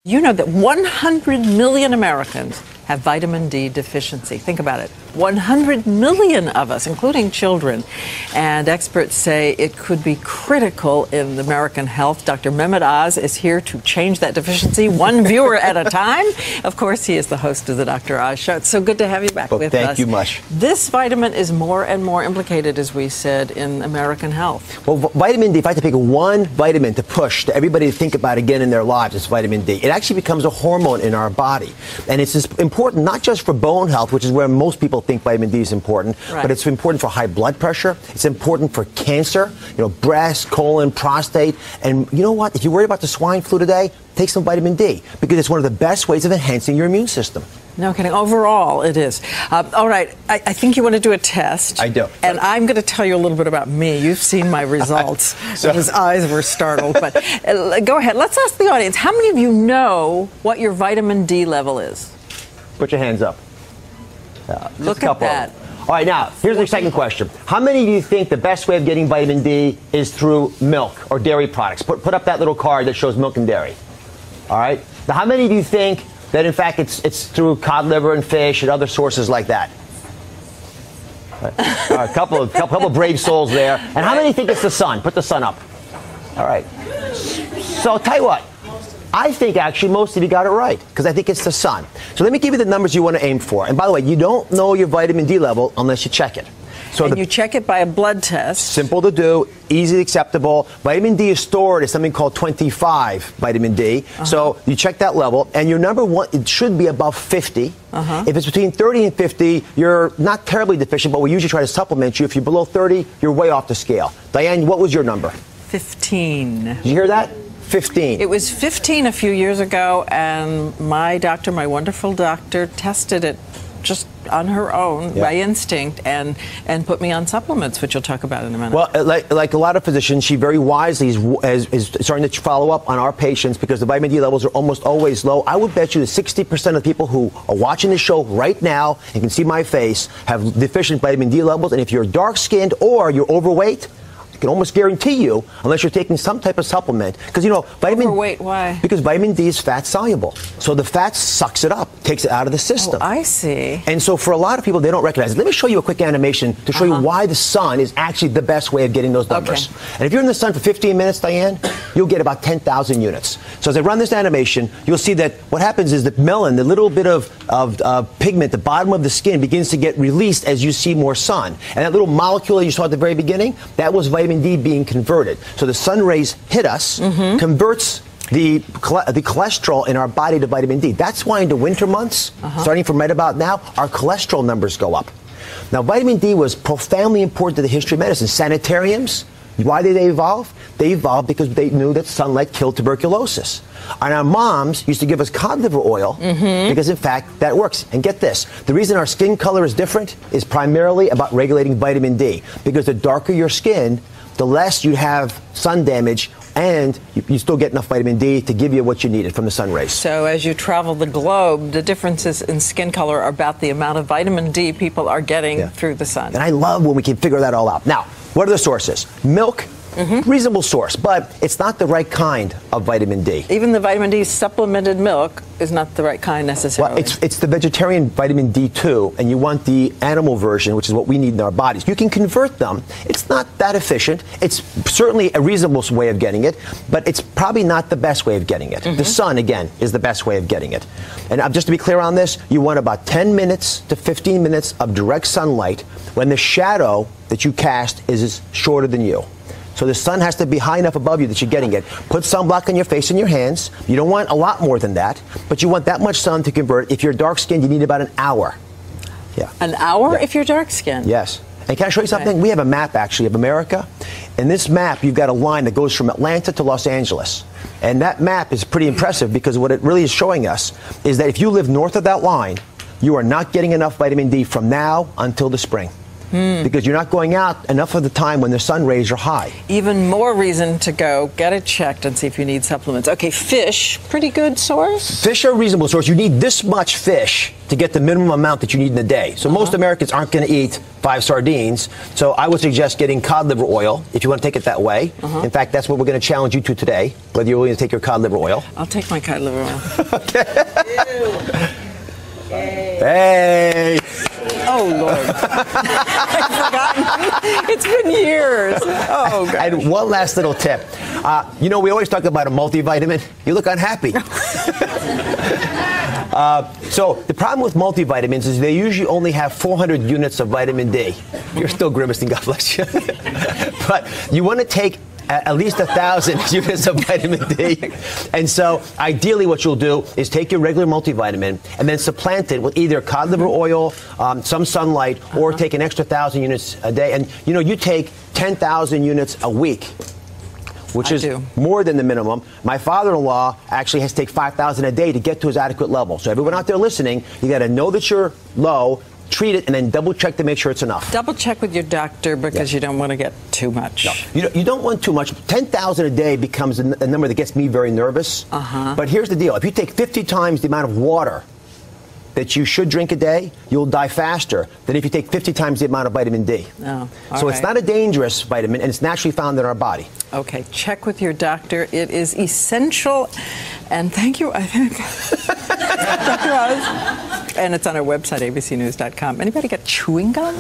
You know that 100 million Americans have vitamin D deficiency. Think about it. 100 million of us, including children. And experts say it could be critical in American health. Dr. Mehmet Oz is here to change that deficiency one viewer at a time. Of course, he is the host of the Dr. Oz Show. It's so good to have you back with us. Thank you much. This vitamin is more and more implicated, as we said, in American health. Well, vitamin D, if I had to pick one vitamin to push to everybody to think about again in their lives, it's vitamin D. It actually becomes a hormone in our body. And it's important not just for bone health, which is where most people think vitamin D is important, but it's important for high blood pressure. It's important for cancer, breast, colon, prostate. And you know what? If you're worried about the swine flu today, take some vitamin D because it's one of the best ways of enhancing your immune system. No kidding. Overall, it is. All right. I think you want to do a test. I do. And I'm going to tell you a little bit about me. You've seen my results. His eyes were startled. But go ahead. Let's ask the audience. How many of you know what your vitamin D level is? Put your hands up. Look at that. All right, now, here's the second question. How many of you think the best way of getting vitamin D is through milk or dairy products? Put up that little card that shows milk and dairy. All right? Now, how many of you think that, in fact, it's through cod liver and fish and other sources like that? All right, a couple of brave souls there. And how many think it's the sun? Put the sun up. All right. So I'll tell you what. I think actually most of you got it right because I think it's the sun. So let me give you the numbers you want to aim for. And by the way, you don't know your vitamin D level unless you check it. So you check it by a blood test. Simple to do, easily acceptable. Vitamin D is stored as something called 25 vitamin D. So you check that level, and your number one, it should be above 50. If it's between 30 and 50, you're not terribly deficient, but we usually try to supplement you. If you're below 30, you're way off the scale. Diane, what was your number? 15. Did you hear that? 15. It was 15 a few years ago, and my doctor, my wonderful doctor, tested it just on her own, by instinct, and put me on supplements, which you'll talk about in a minute. Well, like a lot of physicians, she very wisely is starting to follow up on our patients because the vitamin D levels are almost always low. I would bet you that 60% of people who are watching this show right now and can see my face have deficient vitamin D levels, and if you're dark-skinned or you're overweight, can almost guarantee you, unless you're taking some type of supplement, because vitamin. Overweight, why? Because vitamin D is fat soluble, so the fat sucks it up, takes it out of the system. Oh, I see. And so for a lot of people, they don't recognize it. Let me show you a quick animation to show you why the sun is actually the best way of getting those numbers. And if you're in the sun for 15 minutes, Diane, you'll get about 10,000 units. So as I run this animation, you'll see that what happens is that melanin, the little bit of pigment, the bottom of the skin, begins to get released as you see more sun. And that little molecule that you saw at the very beginning, that was vitamin D being converted. So the sun rays hit us, converts the cholesterol in our body to vitamin D. That's why in the winter months, starting from right about now, our cholesterol numbers go up. Now, vitamin D was profoundly important to the history of medicine. Sanitariums, why did they evolve? They evolved because they knew that sunlight killed tuberculosis. And our moms used to give us cod liver oil because, in fact, that works. And get this, the reason our skin color is different is primarily about regulating vitamin D. Because the darker your skin, the less you have sun damage, and you still get enough vitamin D to give you what you needed from the sun rays. So as you travel the globe, the differences in skin color are about the amount of vitamin D people are getting through the sun. And I love when we can figure that all out. Now, what are the sources? Milk. Reasonable source, but it's not the right kind of vitamin D. Even the vitamin D supplemented milk is not the right kind necessarily. Well, it's the vegetarian vitamin D2, and you want the animal version, which is what we need in our bodies. You can convert them. It's not that efficient. It's certainly a reasonable way of getting it, but it's probably not the best way of getting it. The sun, again, is the best way of getting it. And just to be clear on this, you want about 10 minutes to 15 minutes of direct sunlight when the shadow that you cast is shorter than you. So the sun has to be high enough above you that you're getting it. Put sunblock on your face and your hands. You don't want a lot more than that, but you want that much sun to convert. If you're dark-skinned, you need about an hour. An hour if you're dark-skinned? Yes. And can I show you something? We have a map, actually, of America. In this map, you've got a line that goes from Atlanta to Los Angeles. And that map is pretty impressive because what it really is showing us is that if you live north of that line, you are not getting enough vitamin D from now until the spring. because you're not going out enough of the time when the sun rays are high. Even more reason to go get it checked and see if you need supplements. Okay, fish, pretty good source? Fish are a reasonable source. You need this much fish to get the minimum amount that you need in a day. So most Americans aren't going to eat 5 sardines. So I would suggest getting cod liver oil if you want to take it that way. In fact, that's what we're going to challenge you to today, whether you're willing to take your cod liver oil. I'll take my cod liver oil. Hey! Oh, Lord. I've forgotten. It's been years. Oh, God. And one last little tip. You know, we always talk about a multivitamin. You look unhappy. So the problem with multivitamins is they usually only have 400 units of vitamin D. You're still grimacing, God bless you. But you want to take at least 1,000 units of vitamin D. And so ideally what you'll do is take your regular multivitamin and then supplant it with either cod liver oil, some sunlight, or take an extra 1,000 units a day. And you know, you take 10,000 units a week, which is more than the minimum. My father-in-law actually has to take 5,000 a day to get to his adequate level. So everyone out there listening, you got to know that you're low, treat it, and then double check to make sure it's enough. Double check with your doctor because you don't want to get too much. No, you don't want too much. 10,000 a day becomes a number that gets me very nervous. But here's the deal. If you take 50 times the amount of water that you should drink a day, you'll die faster than if you take 50 times the amount of vitamin D. So it's not a dangerous vitamin, and it's naturally found in our body. Okay, check with your doctor. It is essential. And thank you, I think, Dr. Oz. And it's on our website, abcnews.com. Anybody got chewing gum?